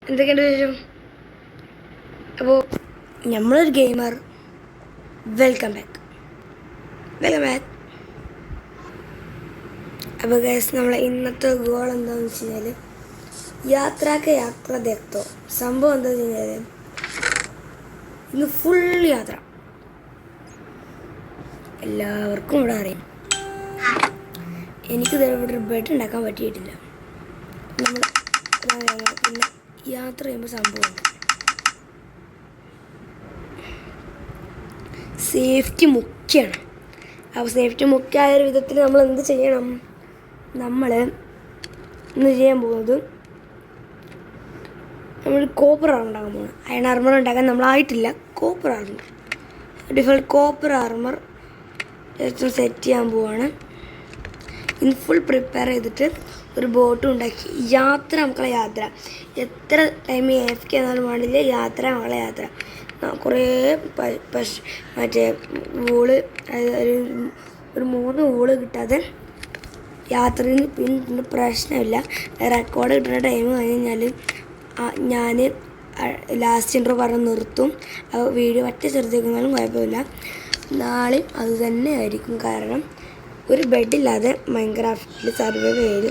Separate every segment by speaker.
Speaker 1: എന്തൊക്കെയുണ്ട് വിശേഷം? അപ്പോൾ നമ്മളൊരു ഗെയിമർ. Welcome back. അപ്പോൾ ഗൈസ്, നമ്മളെ ഇന്നത്തെ ഗോൾ എന്താണെന്ന് വെച്ച് കഴിഞ്ഞാൽ യാത്ര ദേഖ്തോ. സംഭവം എന്താണെന്ന് വെച്ച് കഴിഞ്ഞാൽ ഇന്ന് ഫുൾ യാത്ര. എല്ലാവർക്കും ഇവിടെ അറിയാം. എനിക്ക് ഇവിടെ ഒരു ബെഡ് ഉണ്ടാക്കാൻ പറ്റിയിട്ടില്ല. നമ്മൾ പിന്നെ യാത്ര ചെയ്യുമ്പോൾ സംഭവമുണ്ട്. സേഫ്റ്റി മുഖ്യമാണ്. അപ്പോൾ സേഫ്റ്റി മുഖ്യമായ ഒരു വിധത്തിൽ നമ്മൾ എന്ത് ചെയ്യണം? നമ്മൾ ഇന്ന് ചെയ്യാൻ പോകുന്നത് നമ്മൾ കോപ്പർ ആർമർ ഉണ്ടാക്കാൻ പോകണം. അയൺ ആർമർ ഉണ്ടാക്കാൻ നമ്മളായിട്ടില്ല. Copper armour, default copper armour just set ചെയ്യാൻ പോവാണ്. ഇന്ന് ഫുൾ പ്രിപ്പയർ ചെയ്തിട്ട് ഒരു ബോട്ടും ഉണ്ടാക്കി മക്കളെ യാത്ര. എത്ര ടൈം AFK എന്നാലും വേണ്ടില്ല, മക്കളെ യാത്ര. കുറേ മറ്റേ വൂള്, ഒരു 3 വൂള് കിട്ടാതെ യാത്രയിൽ പിന്നെ പ്രശ്നമില്ല. റെക്കോർഡ് കിട്ടുന്ന ടൈം കഴിഞ്ഞാൽ ഞാൻ ലാസ്റ്റ് ഇൻട്രോ പറഞ്ഞ് നിർത്തും. വീഡിയോ ഒറ്റ ചെറുതേക്കുന്നാലും കുഴപ്പമില്ല. നാളെ അത് തന്നെ ആയിരിക്കും. കാരണം ഒരു ബെഡില്ലാതെ മൈൻക്രാഫ്റ്റിൽ സർവൈവ് ചെയ്ത്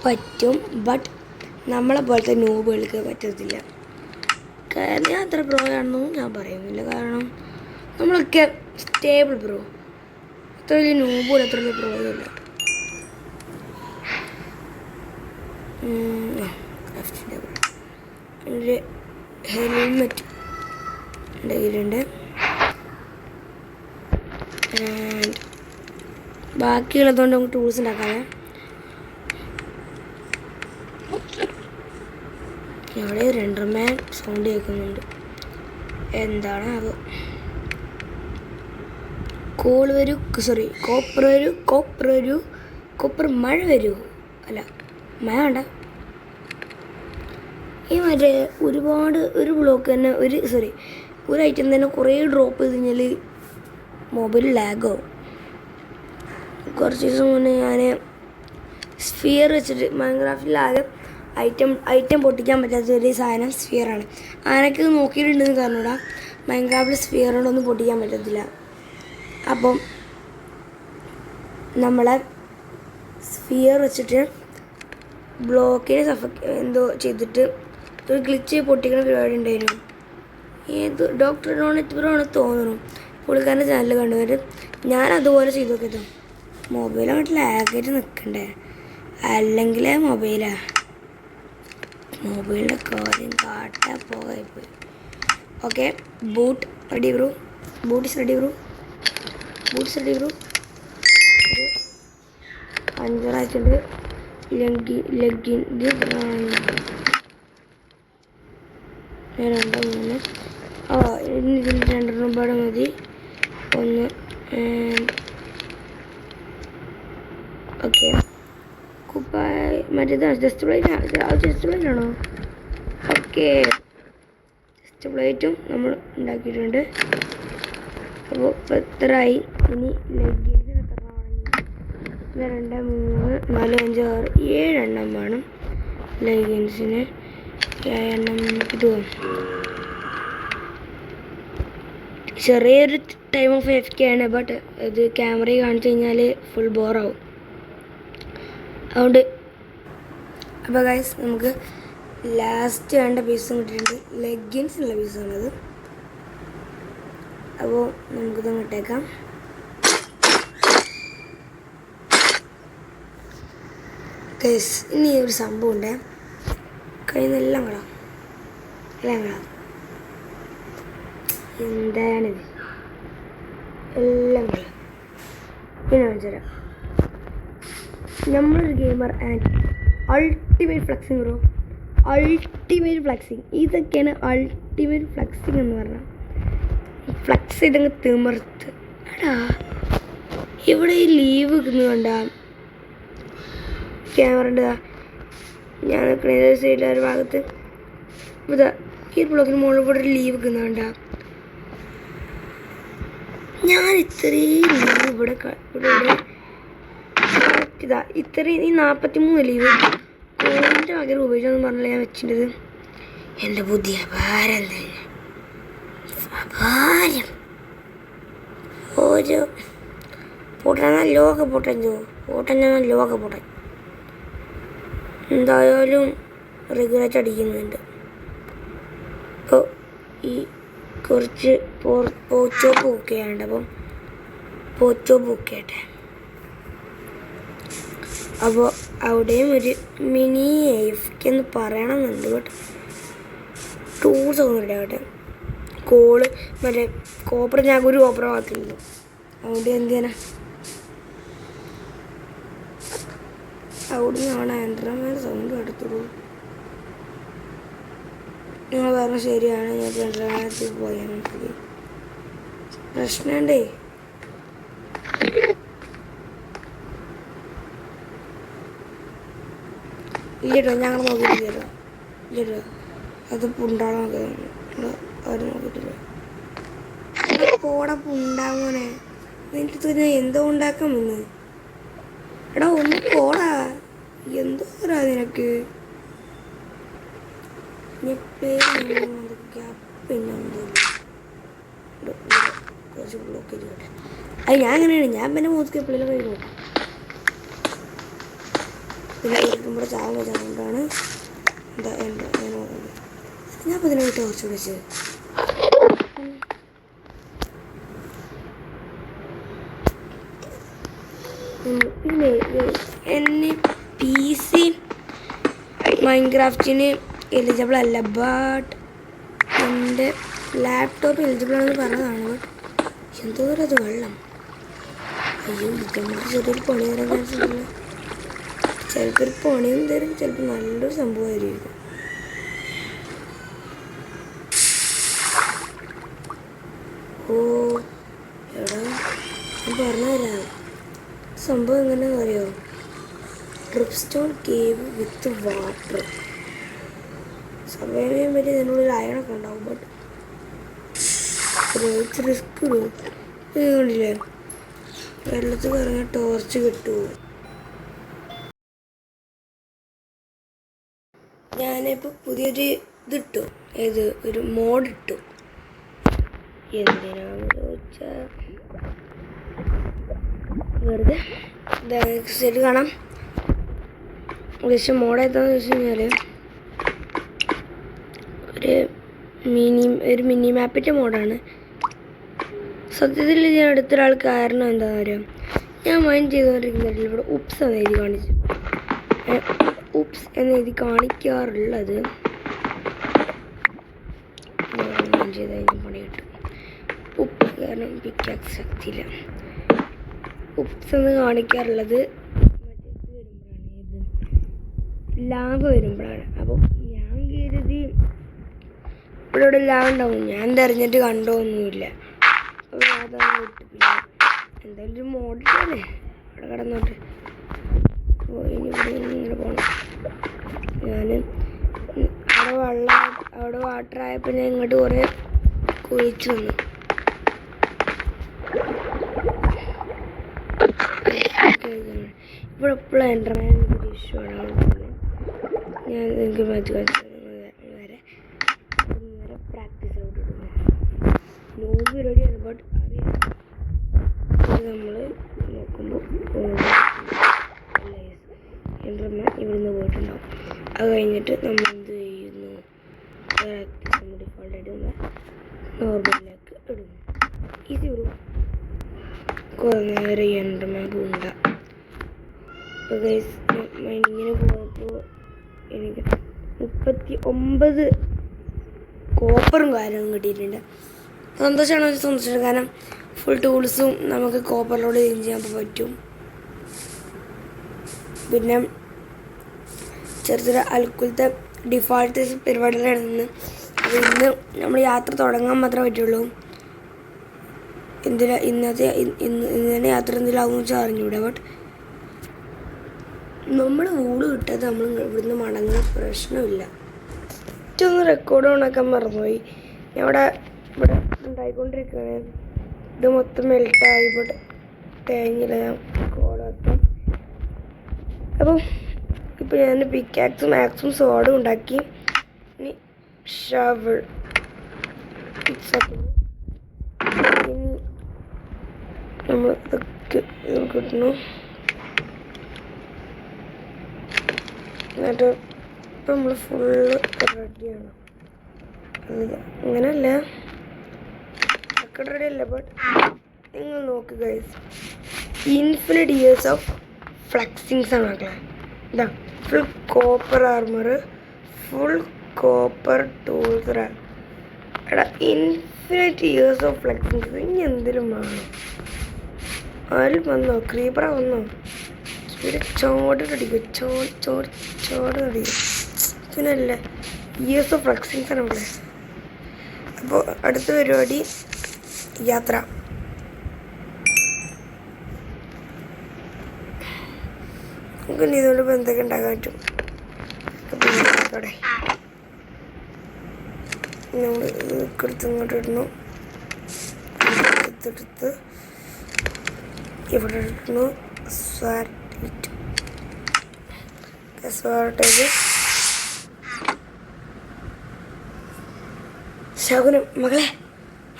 Speaker 1: പറ്റും. ബട്ട് നമ്മളെ പോലത്തെ നൂബുകൾക്ക് പറ്റത്തില്ല. കാരണം ഞാൻ അത്ര പ്രോ ആണെന്നും ഞാൻ പറയുന്നില്ല. കാരണം നമ്മളൊക്കെ സ്റ്റേബിൾ പ്രോ. അത്ര വലിയ നൂബുകൾ, അത്ര വലിയ പ്രോ ഇല്ല. ഒരു ഹെൽമെറ്റ് എൻ്റെ കയ്യിലുണ്ട്. ബാക്കിയുള്ളതുകൊണ്ട് നമുക്ക് ടൂൾസ് ഉണ്ടാക്കാതെ. ഇവിടെ രണ്ടരമാൻ സൗണ്ട് കേൾക്കുന്നുണ്ട്. എന്താണ് അത്? കോപ്പർ മഴ വരൂ. അല്ല, മഴ വേണ്ട. ഈ മറ്റേ ഒരു ബ്ലോക്ക് തന്നെ ഒരു ഐറ്റം തന്നെ കുറേ ഡ്രോപ്പ് ചെയ്ത് കഴിഞ്ഞാൽ മൊബൈൽ ലാഗാവും. കുറച്ച് ദിവസം മുന്നേ ഞാൻ സ്ഫിയർ വെച്ചിട്ട് മൈൻക്രാഫ്റ്റിലാകെ ഐറ്റം പൊട്ടിക്കാൻ പറ്റാത്ത ഒരു സാധനം സ്ഫിയറാണ്. ആനൊക്കെ നോക്കിയിട്ടുണ്ടെന്ന് കാരണൂടാ, മൈൻക്രാഫ്റ്റിൽ സ്ഫിയറുകൊണ്ടൊന്നും പൊട്ടിക്കാൻ പറ്റത്തില്ല. അപ്പം നമ്മളെ സ്ഫിയർ വെച്ചിട്ട് ബ്ലോക്കിനെ എന്തോ ചെയ്തിട്ട് ഒരു ഗ്ലിച്ച് പൊട്ടിക്കുന്ന പരിപാടി ഉണ്ടായിരുന്നു. ഏത് ഡോക്ടർ ഡോണറ്റ് തോന്നുന്നു, പുള്ളിക്കാരൻ്റെ ചാനൽ കണ്ടുവരും. ഞാൻ അതുപോലെ ചെയ്തു നോക്കിയതോ. മൊബൈൽ അങ്ങോട്ട് ലാഗായിട്ട് നിൽക്കണ്ടേ, അല്ലെങ്കിൽ മൊബൈലിൻ്റെ കാര്യം കാട്ടാ പോകായിപ്പോയി. Okay, boot ready bro. Boots ready bro. പഞ്ചറായിട്ടുണ്ട്. ലെഗിൻ 2 3 ഇനി ഇതിൽ 2 പാടെ മതി. 1 ഓക്കെ. കുപ്പായി മറ്റേതാണ് ചെസ്റ്റ് പ്ലേറ്റ് ആണോ? ഓക്കെ, ചെസ്റ്റ് പ്ലേറ്റും നമ്മൾ ഉണ്ടാക്കിയിട്ടുണ്ട്. അപ്പോൾ എത്രയായി? ഇനി ലെഗിൻസിന് എത്ര വാങ്ങി? 2 3 4 5 6 7 എണ്ണം വേണം ലെഗിൻസിന്. 7 എണ്ണം ഇത് ചെറിയൊരു ടൈം ഓഫ് AFK ആണ്. ബട്ട് ഇത് ക്യാമറയിൽ കാണിച്ചു കഴിഞ്ഞാൽ ഫുൾ ബോറാവും. അതുകൊണ്ട് അപ്പോൾ ഗൈസ്, നമുക്ക് ലാസ്റ്റ് വേണ്ട പീസും കിട്ടിയിട്ടുണ്ട്. ലെഗിൻസിനുള്ള പീസാണത്. അപ്പോൾ നമുക്കിത് ഇട്ടേക്കാം. ഗൈസ്, ഇനി ഒരു സംഭവം ഉണ്ട്. കഴിയുന്നെല്ലാം എന്താണിത്? എല്ലാം പിന്നെ കാണിച്ചുതരാം. നമ്മളൊരു gamer and ultimate flexing bro. Ultimate flexing, ഇതൊക്കെയാണ് അൾട്ടിമേറ്റ് ഫ്ലെക്സിങ് എന്ന് പറഞ്ഞാൽ. ഫ്ലെക്സ് ചെയ്തങ്ങ് തിമിർത്ത്. എടാ, ഇവിടെ ഈ ലീവ് വെക്കുന്നത് കണ്ട ക്യാമറ ഞാൻ നിൽക്കുന്ന സൈഡിലെ ഒരു ഭാഗത്ത് ഇതാ ഈ ബ്ലോക്കിന് മുകളിൽ കൂടെ ഒരു ലീവ് വെക്കുന്ന കണ്ട. ഞാൻ ഇത്രയും ലീവ് ഇവിടെ ഇത്രയും ഈ 43 ലീവ് കോഴിൻ്റെ പകരം ഉപയോഗിച്ചെന്ന് പറഞ്ഞില്ല ഞാൻ വെച്ചിട്ടത്. എൻ്റെ ബുദ്ധി അപാരം തന്നെ, അപാരം. ഒരു പൊട്ടൻ ലോക പൊട്ടൻ ലോക പൊട്ടൻ. എന്തായാലും റിഗ്രറ്റ് അടിക്കുന്നുണ്ട്. ഇപ്പോൾ ഈ കുറച്ച് പോച്ചോപ്പ് ബുക്ക് ചെയ്യാനുണ്ട്. അപ്പം പോച്ചോപ്പ് ബുക്ക് ചെയ്യട്ടെ. അപ്പോൾ അവിടെയും ഒരു മിനി AFK എന്ന് പറയണമെന്നുണ്ട്. ബട്ട് ടൂൾസ് ഒന്നും റെഡി ആകട്ടെ. കോള് മറ്റേ കോപ്പർ, ഞാൻ ഒരു കോപ്പർ മാത്രമേ. അതുകൊണ്ട് എന്ത് ചെയ്യാനാ, അവിടെ നിന്നാണ് ആൻഡ്രോമേൻ്റെ സൗണ്ട് എടുത്തുള്ളൂ. നിങ്ങൾ പറഞ്ഞ ശരിയാണ്, ഞാൻ ആൻഡ്രോമേനത്തിൽ പോയാൽ മതി. പ്രശ്നമുണ്ടേ. ഇല്ലട്ടോ, ഞങ്ങൾ നോക്കിയിട്ടില്ല. ഇല്ലട്ടോ, അത് പുണ്ടാണോ അവർ നോക്കിയിട്ടില്ല. പോടെ പുണ്ടാമോനെ, നിന്റെ തുന്ന എന്തോ ഉണ്ടാക്കാൻ വന്ന്. എടാ ഒന്ന് പോടാ, എന്തോ നിനക്ക്. കുറച്ച് ബ്ലോക്ക് ചെയ്തോട്ടെ. അത് ഞാൻ അങ്ങനെയാണ്, ഞാൻ പിന്നെ മൂത്ത് എപ്പോഴെല്ലാം കൈ നോക്കും. പിന്നെ ഇവിടെ ചാവുന്ന ചാവുകൊണ്ടാണ് എന്താ എന്താ ഞാൻ നോക്കുന്നത്. ഞാൻ അപ്പോൾ ഇതിനായിട്ട് കുറച്ച് വിളിച്ചത്. പിന്നെ എന്നെ PC മൈൻക്രാഫ്റ്റിന് എലിജിബിൾ അല്ല, ബട്ട് എൻ്റെ ലാപ്ടോപ്പ് എലിജിബിൾ ആണെന്ന് പറഞ്ഞതാണ്. ബട്ട് എന്തോരം അത് വെള്ളം. അയ്യോ, ഇതൊന്നും ചെറിയൊരു പണി തരാൻ കാണിച്ചിട്ടില്ല. ചിലപ്പോൾ ഒരു പണിയൊന്നും തരും, ചിലപ്പോൾ നല്ലൊരു സംഭവമായിരിക്കും. ഓ എടാ, ഞാൻ പറഞ്ഞുതരാം സംഭവം എങ്ങനെയാണെന്ന് അറിയാമോ? ഡ്രിപ്സ്റ്റോൺ കേവ് വിത്ത് വാട്ടർ. സർവൈവ് ചെയ്യാൻ പറ്റി ഇതിനുള്ളിൽ അയണൊക്കെ ഉണ്ടാവും. ബട്ട് റിസ്ക് കണ്ടില്ലേ, വെള്ളത്തിൽ ഇറങ്ങി ടോർച്ച് കിട്ടുമോ? ഞാനിപ്പോൾ പുതിയൊരു ഇതിട്ടു, ഏത് ഒരു മോഡ് ഇട്ടു. എന്തിനാണെന്ന് ചോദിച്ചാൽ വെറുതെ ശരി കാണാം. പക്ഷെ മോഡ് ഏതാണെന്ന് വെച്ച് കഴിഞ്ഞാൽ ഒരു മിനി മാപ്പിൻ്റെ മോഡാണ്. സത്യത്തിൽ ഞാൻ അടുത്തൊരാൾ കാരണം എന്താണെന്ന് അറിയാം, ഞാൻ മൈൻഡ് ചെയ്തുകൊണ്ടിരിക്കുന്നതിൽ ഇവിടെ ഉപ്സ് എന്ന് എഴുതി കാണിച്ചു. ഉപ്സ് എന്ന് എഴുതി കാണിക്കാറുള്ളത് മൈൻഡ് ചെയ്താൽ പണി കിട്ടും. ഉപ്പ് കാരണം പിക്കാക്സ് ശക്തിയില്ല. ഉപ്സ് എന്ന് കാണിക്കാറുള്ളത് ലാഭ വരുമ്പോഴാണ്. അപ്പോൾ ഞാൻ കരുതി ഇവിടെ ലാഭം ഉണ്ടാവും, ഞാൻ തിരഞ്ഞിട്ട് കണ്ടോന്നുമില്ല. അപ്പോൾ അതാണ് വിട്ടു. പിന്നെ എന്തായാലും ഒരു മോഡിട്ടല്ലേ അവിടെ കിടന്നോട്ടെ. ഇനി ഇവിടെ ഇങ്ങനെ പോകണം. ഞാൻ അവിടെ വാട്ടർ ആയപ്പോൾ ഞാൻ ഇങ്ങോട്ട് കുറേ കുഴിച്ചു വന്നു. ഇവിടെ എപ്പോഴും എൻ്റർമാൻ ഇഷ്യൂ ആണ്. ഞാൻ നിങ്ങൾക്ക് മാച്ച് കളിച്ചു വരെ പ്രാക്ടീസ് ഔട്ട് ഇടുന്നു. നോബ് റെഡിയാണ്, ബട്ട് അറിയാം നമ്മൾ നോക്കുമ്പോൾ എൻ്റർമാൻ ഇവിടുന്ന് പോയിട്ടുണ്ടാവും. അത് കഴിഞ്ഞിട്ട് നമ്മൾ എന്ത് ചെയ്യുന്നു, നമ്മൾ ഡിഫോൾട്ടായിട്ട് നമ്മൾ നോർമലിലേക്ക് ഇടുന്നു. ഈസി ഒരു കുറേ നേരം എൻ്റർമാൻ പൂണ്ട. അപ്പോൾ ഗൈസ് ഇങ്ങനെ പോയപ്പോൾ എനിക്ക് 39 കോപ്പറും കാര്യങ്ങളും കിട്ടിയിട്ടുണ്ട്. സന്തോഷമാണ്, സന്തോഷം. കാരണം ഫുൾ ടൂൾസും നമുക്ക് കോപ്പറിലൂടെ ചേഞ്ച് ചെയ്യാൻ പറ്റും. പിന്നെ ചെറിയ അൽക്കുലത്തെ ഡിഫോൾട്ട് പരിപാടിയിലാണ് നിന്ന്. അപ്പോൾ ഇന്ന് നമ്മൾ യാത്ര തുടങ്ങാൻ മാത്രമേ പറ്റുള്ളൂ. ഇന്നത്തെ യാത്ര എന്തിലാവുമെന്ന് വെച്ചാൽ അറിഞ്ഞൂടെ. ബട്ട് നമ്മൾ ഊട് കിട്ടാതെ നമ്മൾ ഇവിടുന്ന് മടങ്ങുന്ന പ്രശ്നമില്ല. ഏറ്റവും റെക്കോർഡ് ഓണാക്കാൻ മറന്നുപോയി. ഞാൻ ഇവിടെ ഉണ്ടായിക്കൊണ്ടിരിക്കുകയാണ്. ഇത് മൊത്തം മെൽട്ടായി. ഇവിടെ തേങ്ങില്ല, ഞാൻ കോടാക്കാം. അപ്പം ഇപ്പോൾ ഞാൻ പിക്കാക്സും മാക്സും സോഡും ഉണ്ടാക്കി. ഇനി ഷവൾ. ഇനി നമ്മൾ ഇതൊക്കെ കിട്ടുന്നു. എന്നിട്ട് ഇപ്പം നമ്മൾ ഫുള്ള് റെഡിയാണ്. അങ്ങനെയല്ല ഒക്കെ റെഡിയല്ല, ബട്ട് നിങ്ങൾ നോക്ക് ഗൈസ്, ഇൻഫിനിറ്റ് ഇയേഴ്സ് ഓഫ് ഫ്ലെക്സിങ്സ് ആണ് മക്കളെ. ഇതാ full copper armour, full copper tools. എടാ ഇൻഫിനിറ്റ് ഇയേഴ്സ് ഓഫ് ഫ്ലെക്സിങ്സ് ഇനി എന്തിനും വേണം? ആരും വന്നോ? ക്രീപ്പറ വന്നോ? ഇവിടെ ചോടടിക്കും, ചോടടിക്കും. പിന്നല്ല ഇയേഴ്സ് ഓഫ് ഫ്ലെക്സിങ്സ് ആണ് ഇവിടെ. അപ്പോൾ അടുത്ത പരിപാടി യാത്ര. നമുക്ക് ഇനി ഇതുകൊണ്ട് ഇപ്പോൾ എന്തൊക്കെ ഉണ്ടാക്കാൻ പറ്റും? നമ്മൾ എടുത്ത് ഇങ്ങോട്ട് ഇടുന്നു, എടുത്ത് ഇവിടെ ഇടുന്നു, ശകുനം മകളെ,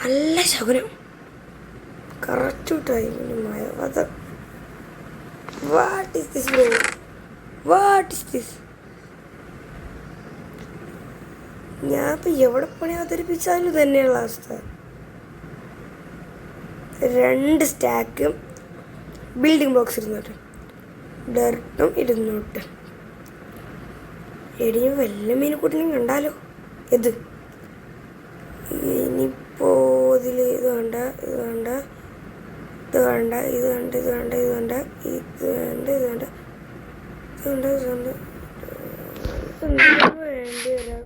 Speaker 1: നല്ല ശകുനം. കറക്റ്റ് ടൈമിന് അത്. What is this bro? What is this? ഞാൻ ഇപ്പം എവിടെ പണി അവതരിപ്പിച്ചാലും തന്നെയുള്ള അവസ്ഥ. 2 സ്റ്റാക്ക് ബിൽഡിംഗ് ബ്ലോക്സ് ഇരുന്നോട്ട്, ഡർട്ടും ഇരുന്നോട്ട്. എടിയും വല്ല മീനക്കൂട്ടിനും കണ്ടാലോ ഇത്. ഇനിയിപ്പോൾ ഇതിൽ ഇത് വേണ്ട, ഇത് വേണ്ട, ഇത് വേണ്ട, ഇത് വേണ്ട, ഇത് വേണ്ട, ഇത് വേണ്ട, ഇത് വേണ്ട, ഇത് വേണ്ട, ഇത് വേണ്ട, ഇത് വേണ്ട, വേണ്ടി വരാം.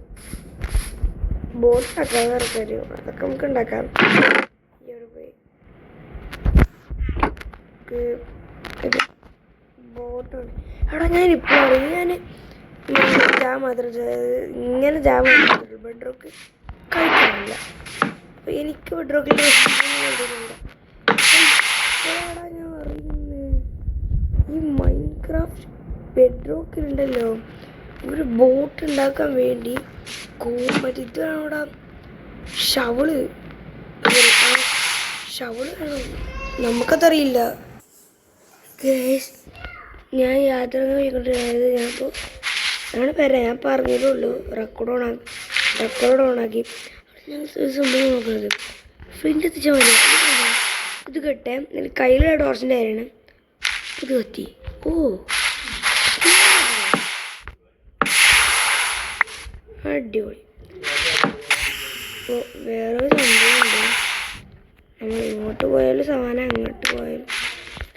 Speaker 1: ബോട്ടാക്കാം, വേറെ കാര്യം അതൊക്കെ നമുക്ക് ഉണ്ടാക്കാം. ബോട്ടാണ്. എടാ ഞാനിപ്പോൾ അറിയാം, ഞാൻ ജാം മാത്രം ഇങ്ങനെ ജാം മാത്രമേ ബെഡ്റോക്ക് കഴിക്കാറില്ല. അപ്പോൾ എനിക്ക് ബെഡ്റോക്കിൽ ഞാൻ അറിയുന്നത് ഈ മൈൻക്രാഫ്റ്റ് ബെഡ്റോക്കിലുണ്ടല്ലോ ഒരു ബോട്ട് ഉണ്ടാക്കാൻ വേണ്ടി ഇതാണ് അവിടെ ഷവള് വേണം. നമുക്കതറിയില്ല. ഞാൻ യാത്ര പോയിക്കൊണ്ടിരുന്നത്, ഞാനിപ്പോൾ അങ്ങനെ പറയാം, ഞാൻ പറഞ്ഞതേ ഉള്ളൂ. റെക്കോർഡ് ഓണാക്കി ഞാൻ സംഭവം നോക്കുന്നത് ഫ്രിൻ്റ് എത്തിച്ചാൽ മതി. ഇത് കെട്ടെ കയ്യിലുള്ള ടോർച്ചിൻ്റെ കാര്യമാണ്. ഇത് കത്തി. ഓ അടിപൊളി. അപ്പോൾ വേറൊരു സംഭവമുണ്ട്. നമ്മൾ ഇങ്ങോട്ട് പോയാലും സവാന, അങ്ങോട്ട് പോയാലും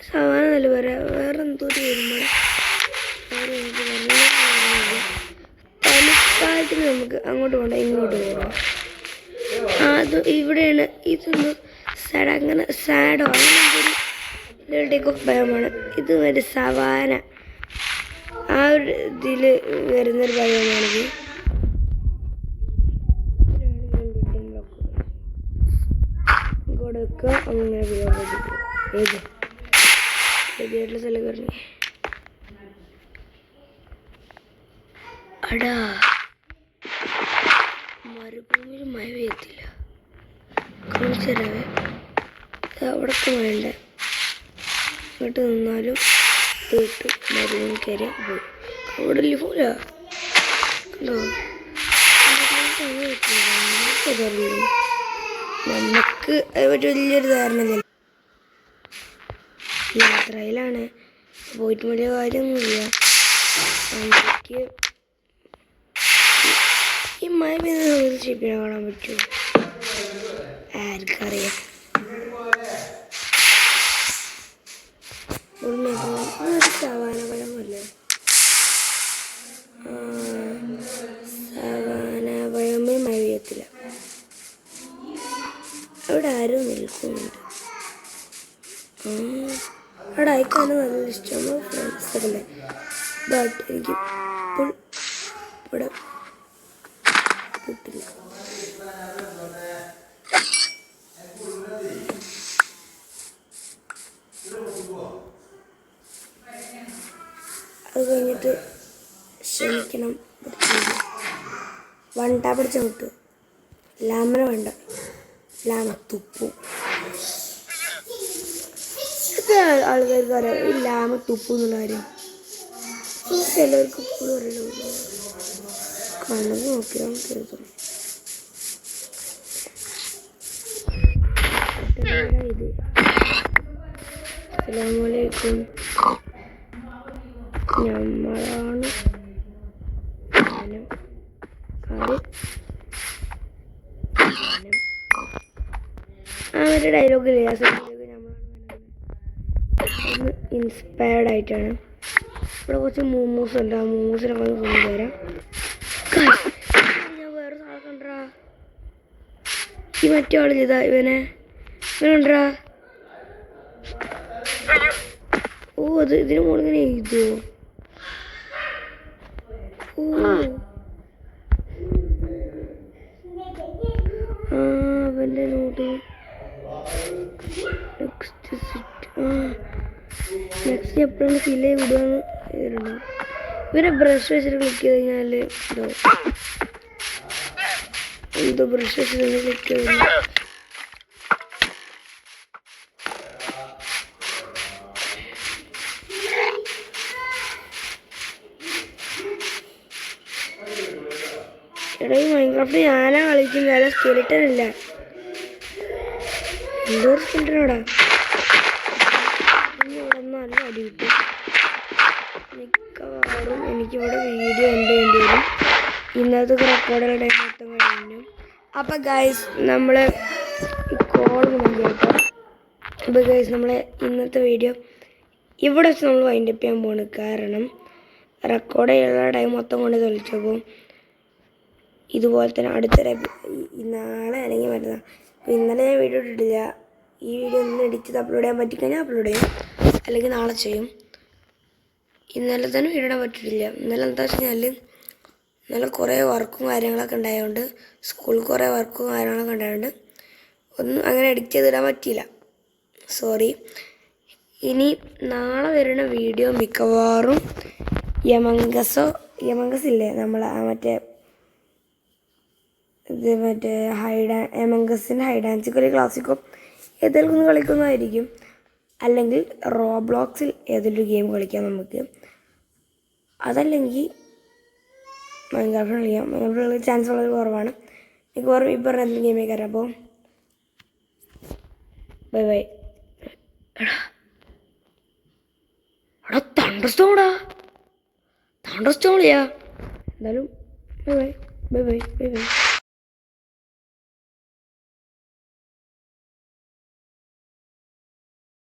Speaker 1: സവാന നല്ല വേറെ എന്തോ വരുമ്പോൾ തലക്കാലത്തിന് നമുക്ക് അങ്ങോട്ട് പോകണ്ട, ഇങ്ങോട്ട് പോകണം. അത് ഇവിടെയാണ്. ഇതൊന്ന് അങ്ങനെ സാഡോ അങ്ങനെ ഒരു ടേക്ക് ഓഫ് ഭയമാണ്. ഇത് ഒരു സവാന ആ ഒരു ഇതിൽ വരുന്നൊരു ഭയമാണിത്. കൊടുക്കുക അങ്ങനെ ഏത് ശരിയായിട്ടുള്ള സ്ഥലം കയറി. അടാ മരുഭൂമിയിൽ മഴ പെയ്യത്തില്ല. കാണിച്ചു തരാവേ. അവിടൊക്കെ വേണ്ട ഇങ്ങോട്ട് നിന്നാലും കേട്ട് മരുഭൂമി കയറി പോയി. അവിടെ പോല കണ്ടോ? നമുക്ക് ഒരു വലിയൊരു ധാരണയില്ല. യാത്രയിലാണ്, പോയിട്ട് വലിയ കാര്യമൊന്നുമില്ല. എനിക്ക് ഈ മഴ പെയ്യുന്ന സമയത്ത് ഷിപ്പിനെ കാണാൻ പറ്റുമോ? ആർക്കറിയാം. സവാന പഴമല്ലേ? സവാന പഴമേ മഴ പെയ്യത്തില്ല. അവിടെ ആരും നിൽക്കുന്നുണ്ട്. അവിടെ അയക്കാണ് നല്ല ഇഷ്ടമാണ് ഫ്രണ്ട്സൊക്കെ അല്ലേ. ബട്ട് എനിക്ക് ഇപ്പോൾ ഇവിടെ കിട്ടില്ല. അത് കഴിഞ്ഞിട്ട് ക്ഷമിക്കണം. വൺ ടാപ്പ് അടിച്ചാൽ കിട്ടും. ലാമന വേണ്ട, ലാമ തുപ്പും. ആൾക്കാർക്ക് അറിയാം ഈ ലാമ തുപ്പും എന്നുള്ള കാര്യം. എല്ലാവർക്കും ഇപ്പോഴും അറിയില്ല. കണ്ണത് നോക്കിയാൽ കേൾക്കും. ഇത് അസ്സലാമലൈക്കും. നമ്മളാണ് ഡയലോഗ് ഇല്ലേ, നമ്മളാണ് ഇൻസ്പയർഡ് ആയിട്ടാണ്. ഇവിടെ കുറച്ച് മോമോസ് ഉണ്ട്. ആ മോമോസിനൊക്കെ ഒന്ന് കൊണ്ടുവരാം. ഞാൻ വേറെ സാധനം കണ്ടാ ഈ മറ്റേ ആളിതാ ഇവനുണ്ടാ. ഓ അത് ഇതിന് മുകളിങ്ങനെ എഴുതുമോ? ഓ ആ അവൻ്റെ നോട്ട്. നെക്സ്റ്റ് എപ്പോഴാണ് ഫില്ല് ചെയ്ത് വിടുകയെന്ന് എഴുതണം. ഇവരെ ബ്രഷ് വെച്ചിട്ട് ക്ലിക്ക് ചെയ്ത് കഴിഞ്ഞാൽ ഇതാവും. എന്തോ ബ്രഷ് വെച്ചിട്ട് ക്ലിക്ക് ചെയ്ത് എടാ ഈ മൈൻക്രാഫ്റ്റ് ഞാനാ കളിക്കുന്നത്. അല്ല സ്കെലിട്ടൻ ഇല്ല. എന്തോ സ്കെലിട്ടനോടാ. ഇവിടെ നല്ല അടി കിട്ടും. മിക്കവാറും എനിക്കിവിടെ വീഡിയോ എൻഡ് ചെയ്യേണ്ടി വരും. ഇന്നത്തെ റെക്കോർഡുള്ള ടൈം മൊത്തം കഴിഞ്ഞു. അപ്പം ഗൈസ് നമ്മൾ ഈ കോൾ കേട്ടോ. അപ്പോൾ ഗൈസ് നമ്മളെ ഇന്നത്തെ വീഡിയോ ഇവിടെ വെച്ച് നമ്മൾ വൈൻഡപ്പ് ചെയ്യാൻ പോവാണ്. കാരണം റെക്കോർഡ് ചെയ്യാനുള്ള ടൈം മൊത്തം കൊണ്ട് തൊളിച്ചപ്പോൾ ഇതുപോലെ തന്നെ അടുത്തൊരു നാളെ അല്ലെങ്കിൽ മറ്റന്നാൾ. അപ്പോൾ ഇന്നലെ ഞാൻ വീഡിയോ ഇട്ടിട്ടില്ല. ഈ വീഡിയോ ഒന്ന് എഡിറ്റ് അപ്ലോഡ് ചെയ്യാൻ പറ്റിക്കഴിഞ്ഞാൽ അപ്ലോഡ് ചെയ്യും, അല്ലെങ്കിൽ നാളെ ചെയ്യും. ഇന്നലെ തന്നെ വീഡിയോ ഇടാൻ പറ്റിയിട്ടില്ല. ഇന്നലെ എന്താ വെച്ച് കഴിഞ്ഞാൽ ഇന്നലെ കുറേ വർക്കും കാര്യങ്ങളൊക്കെ ഉണ്ടായതുകൊണ്ട്, സ്കൂളിൽ കുറേ വർക്കും കാര്യങ്ങളൊക്കെ ഉണ്ടായതുകൊണ്ട് ഒന്നും അങ്ങനെ എഡിറ്റ് ചെയ്തിടാൻ പറ്റിയില്ല. സോറി. ഇനി നാളെ വരുന്ന വീഡിയോ മിക്കവാറും യമങ്കസ് ഇല്ലേ നമ്മൾ മറ്റേ എമംഗസിൻ്റെ ഹൈഡ് ആൻഡ് സീക്ക് ക്ലാസിക്കോ ഏതെങ്കിലും ഒന്ന് കളിക്കുന്നതായിരിക്കും. അല്ലെങ്കിൽ റോബ്ലോക്സിൽ ഏതെങ്കിലും ഗെയിം കളിക്കാം നമുക്ക്. അതല്ലെങ്കിൽ മൈൻക്രാഫ്റ്റ് കളിക്കാം. മൈൻക്രാഫ്റ്റ് കളിക്കാൻ ചാൻസ് വളരെ കുറവാണ്. എനിക്ക് ഓർമ്മ ഈ പറഞ്ഞ എന്തെങ്കിലും ഗെയിമേ കയറാം. അപ്പോൾ ബൈ ബൈ. എടാ തണ്ടർസ്റ്റോണാ, തണ്ടർസ്റ്റോണിയാ. എന്തായാലും bye bye bye bye bye bye.